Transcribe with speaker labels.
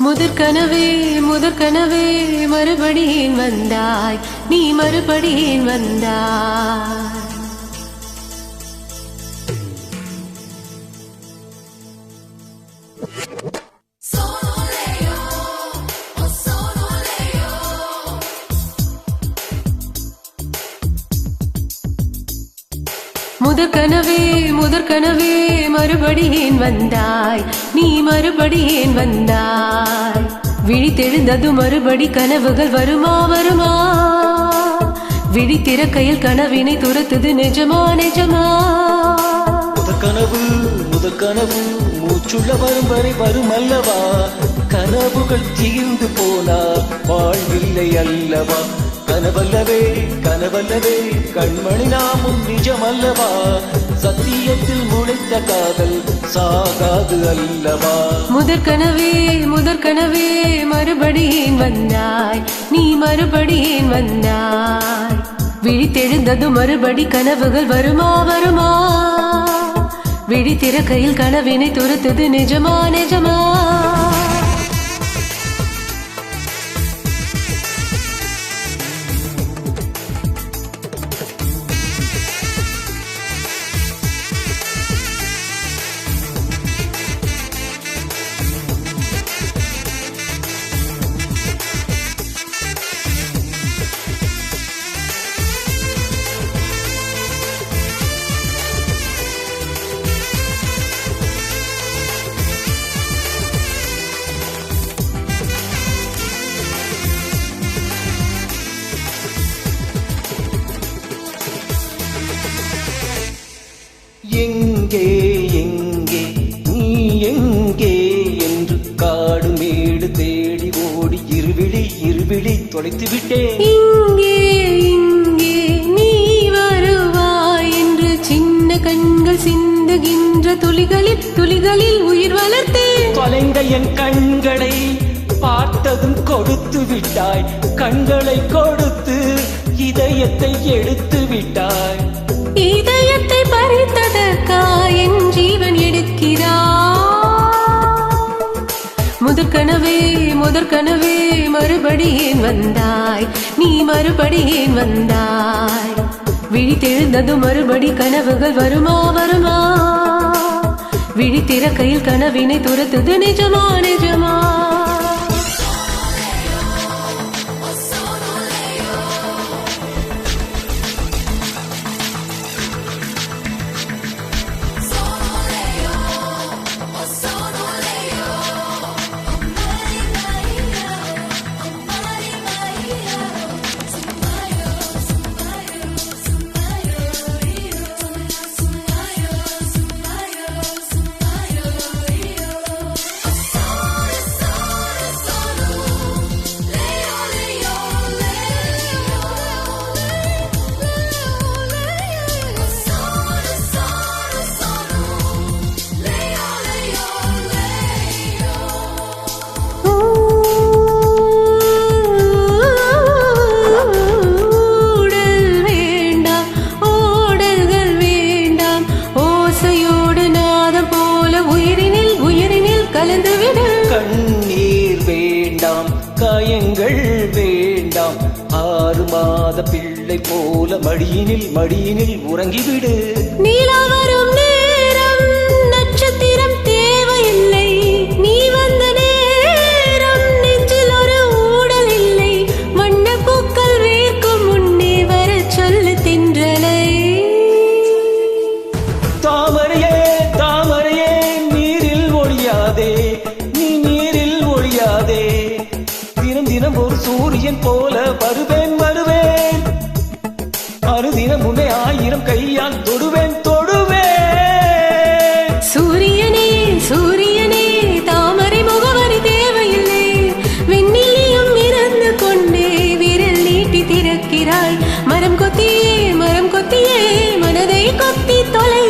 Speaker 1: முதற்கனவே முதற்கனவே மறுபடியும் வந்தாய், நீ மறுபடியும் வந்தாய். முதற்கனவே முதற்கனவே மறுபடியும் வந்தாய், நீ மறுபடியும் வந்தாய். விழித்தெழுந்தது மறுபடி கனவுகள் வருமா வருமா, விழித்திறக்கையில் கனவினை துரத்துது நிஜமா நிஜமா.
Speaker 2: முதற்கனவு முதற்கனவு மூச்சுள்ள வரும் வரை வரும் அல்லவா, கனவுகள் தீர்ந்து போனால் வாழ்வில்லை அல்லவா. கனவல்லவே கனவல்லவே கண்மணி நாமும் நிஜமல்லவா, சத்தியத்தில் முளைத்த காதல் சாகாது அல்லவா.
Speaker 1: முதற்கனவே முதற்கனவே மறுபடியும் வந்தாய், நீ மறுபடியும் வந்தாய். விழித்தெழுந்தது மறுபடி கனவுகள் வருமா வருமா, விழித்திறக்கையில் கனவினை துரத்துது நிஜமா நிஜமா.
Speaker 2: எங்கே எங்கே நீ எங்கே என்று காடு மேடு தேடி ஓடி இருவிழி இருவிழி தொலைத்து விட்டேன்.
Speaker 1: இங்கே இங்கே நீ வருவாய் என்று சின்ன கண்கள் சிந்துகின்ற துளிகளில் துளிகளில் உயிர் வளர்த்தேன்.
Speaker 2: தொலைந்த என் கண்களை பார்த்ததும் கொடுத்து விட்டாய், கண்களை கொடுத்து இதயத்தை எடுத்து விட்டாய்.
Speaker 1: இதயத்தை பறித்ததற்காய் என் ஜீவன் எடுக்கிறாய். முதற்கனவே முதற்கனவே மறுபடியும் வந்தாய், நீ மறுபடியும் வந்தாய். விழித்தெழுந்தது மறுபடி கனவுகள் வருமா வருமா, விழித்திறக்கையில் கனவினை துரத்துது நிஜமா நிஜமா.
Speaker 2: கண்ணீர் வேண்டாம் காயங்கள் வேண்டாம், 6 மாத பிள்ளை போல மடியினில் மடியினில் உறங்கிவிடு.
Speaker 1: நீலா வரும் நேரம் நட்சத்திரம் தேவையில்லை, நீ வந்த நேரம் நெஞ்சில் ஒரு ஊடல் இல்லை. வண்ண பூக்கள் வேர்க்கும் முன்னே வர சொல்லு தென்றலை.
Speaker 2: தாமரையே தாமரையே நீரில் ஒழியாதே, நீ நீரில் ஒழியாதே. தினம் தினம் ஒரு சூரியன் போல வருவேன் வருவேன், மறுதினம் உன்னை 1000 கையால் தொடுவேன் தொடுவேன்.
Speaker 1: சூரியனே சூரியனே தாமரை முகவரி தேவையில்லை, விண்ணிலையும் இருந்து கொண்டே விரல் நீட்டி திறக்கிறாய். மரம் கொத்தியே மனதை கொத்தி தொலை